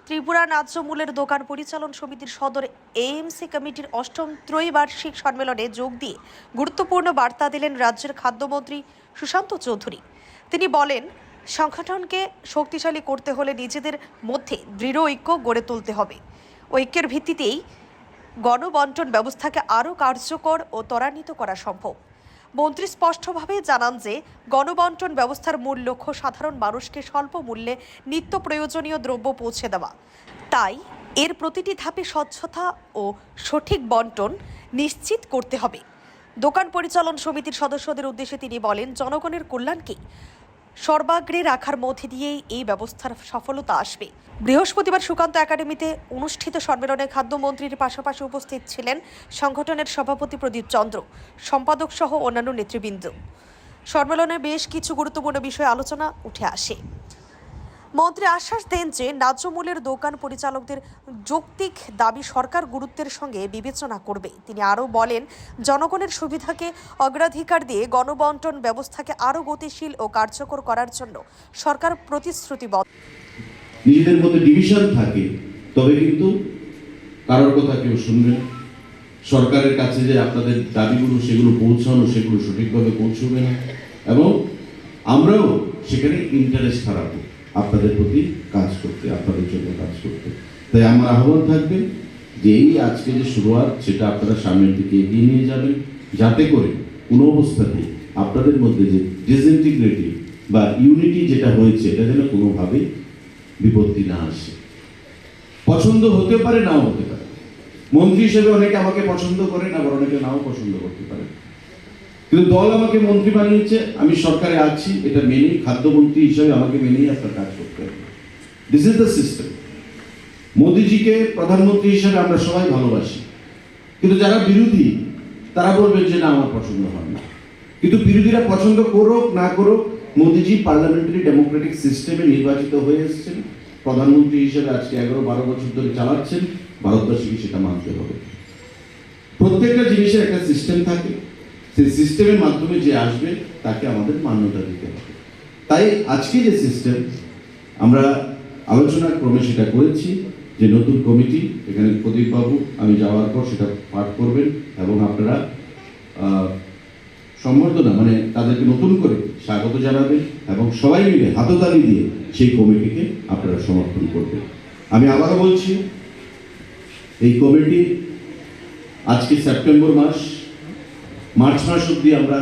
ত্রিপুরা ন্যায্য মূল্যের দোকান পরিচালন সমিতির সদর এএমসি কমিটির অষ্টম ত্রৈবার্ষিক সম্মেলনে যোগ দিয়ে গুরুত্বপূর্ণ বার্তা দিলেন রাজ্যের খাদ্যমন্ত্রী সুশান্ত চৌধুরী। তিনি বলেন, সংগঠনকে শক্তিশালী করতে হলে নিজেদের মধ্যে দৃঢ় ঐক্য গড়ে তুলতে হবে। ঐক্যের ভিত্তিতেই গণবণ্টন ব্যবস্থাকে আরও কার্যকর ও ত্বরান্বিত করা সম্ভব। মন্ত্রী স্পষ্টভাবে জানান যে গণবণ্টন ব্যবস্থার মূল লক্ষ্য সাধারণ মানুষকে স্বল্প মূল্যে নিত্য প্রয়োজনীয় দ্রব্য পৌঁছে দেওয়া। তাই এর প্রতিটি ধাপে স্বচ্ছতা ও সঠিক বণ্টন নিশ্চিত করতে হবে। দোকান পরিচালন সমিতির সদস্যদের উদ্দেশ্যে তিনি বলেন, জনগণের কল্যাণকে সর্বাগ্রে রাখার মধ্যে দিয়েই এই ব্যবস্থার সফলতা আসবে। বৃহস্পতিবার সুকান্ত একাডেমিতে অনুষ্ঠিত সম্মেলনে খাদ্যমন্ত্রীর পাশাপাশি উপস্থিত ছিলেন সংগঠনের সভাপতি প্রদীপ চন্দ্র, সম্পাদক সহ অন্যান্য নেতৃবৃন্দ। সম্মেলনে বেশ কিছু গুরুত্বপূর্ণ বিষয়ে আলোচনা উঠে আসে। মন্ত্রী আশ্বাস দেন যে ন্যায্য মূল্যের দোকান পরিচালকদের যৌক্তিক দাবি সরকার গুরুত্বের সঙ্গে বিবেচনা করবে। তিনি আরও বলেন, জনগণের সুবিধাকে অগ্রাধিকার দিয়ে গণবণ্টন ব্যবস্থাকে আরও গতিশীল ও কার্যকর করার জন্য সরকার প্রতিশ্রুতিবদ্ধ। নিজেদের মধ্যে ডিভিশন থাকে, তবে কিন্তু কারোর কথা কেউ শুনবে না। সরকারের কাছে যে আপনাদের দাবিগুলো সেগুলো পৌঁছানো, সেগুলো সঠিকভাবে পৌঁছবে না, এবং আমরাও সেখানে ইন্টারেস্ট হারাবো আপনাদের প্রতি কাজ করতে, আপনাদের জন্য কাজ করতে। তাই আমার আহ্বান থাকবে যে এই আজকে যে শুরুয়াত, সেটা আপনারা সামনের দিকে এগিয়ে নিয়ে যাবেন, যাতে করে কোনো অবস্থাতেই আপনাদের মধ্যে যে ডিসইন্টিগ্রেটিভ বা ইউনিটি যেটা হয়েছে, এটা যেন কোনোভাবেই বিপত্তি না আসে। পছন্দ হতে পারে, নাও হতে পারে। মন্ত্রী হিসেবে অনেকে আমাকে পছন্দ করেন, আবার অনেকে নাও পছন্দ করতে পারে, কিন্তু দল আমাকে মন্ত্রী বানিয়েছে, আমি সরকারে আছি, এটা মেনেই খাদ্যমন্ত্রী হিসেবে আমাকে মেনেই আপনার কাজ করতে হবে। This is the system. মোদিজিকে প্রধানমন্ত্রী হিসেবে আমরা সবাই ভালোবাসি, কিন্তু যারা বিরোধী তারা বলবেন যে না, আমার পছন্দ হয় না। কিন্তু বিরোধীরা পছন্দ করুক না করুক, মোদিজি পার্লামেন্টারি ডেমোক্রেটিক সিস্টেমে নির্বাচিত হয়ে এসেছেন, প্রধানমন্ত্রী হিসেবে আজকে 11-12 বছর ধরে চালাচ্ছেন। ভারতবাসীকে সেটা মানতে হবে। প্রত্যেকটা জিনিসের একটা সিস্টেম থাকে, সেই সিস্টেমের মাধ্যমে যে আসবে তাকে আমাদের মান্যতা দিতে হবে। তাই আজকে যে সিস্টেম আমরা আলোচনার ক্রমে সেটা করেছি, যে নতুন কমিটি, এখানে প্রদীপবাবু আমি যাওয়ার পর সেটা পাঠ করবেন এবং আপনারা সম্বর্ধনা মানে তাদেরকে নতুন করে স্বাগত জানাবেন এবং সবাই মিলে হাততালি দিয়ে সেই কমিটিকে আপনারা সমর্থন করবেন। আমি আবারও বলছি, এই কমিটি আজকে সেপ্টেম্বর মাস, মার্চ মাস অবধি আমরা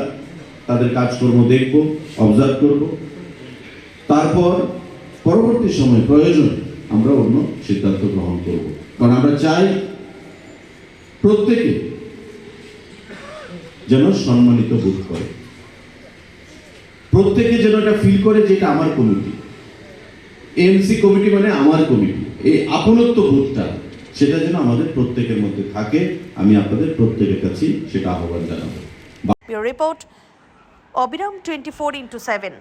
তাদের কাজকর্ম দেখব, অবজার্ভ করব। তারপর পরবর্তী সময় প্রয়োজন আমরা অন্য সিদ্ধান্ত গ্রহণ করব, কারণ আমরা চাই প্রত্যেকে যেন সম্মানিত বোধ করে, প্রত্যেকে যেন এটা ফিল করে যে এটা আমার কমিটি, এএমসি কমিটি মানে আমার কমিটি। এই আপনত্ব বোধটা সেটা যেন আমাদের প্রত্যেকের মধ্যে থাকে। আমি আপনাদের প্রত্যেকের কাছে সেটা আহ্বান জানাবো। রিপোর্ট অবিরাম 24x7।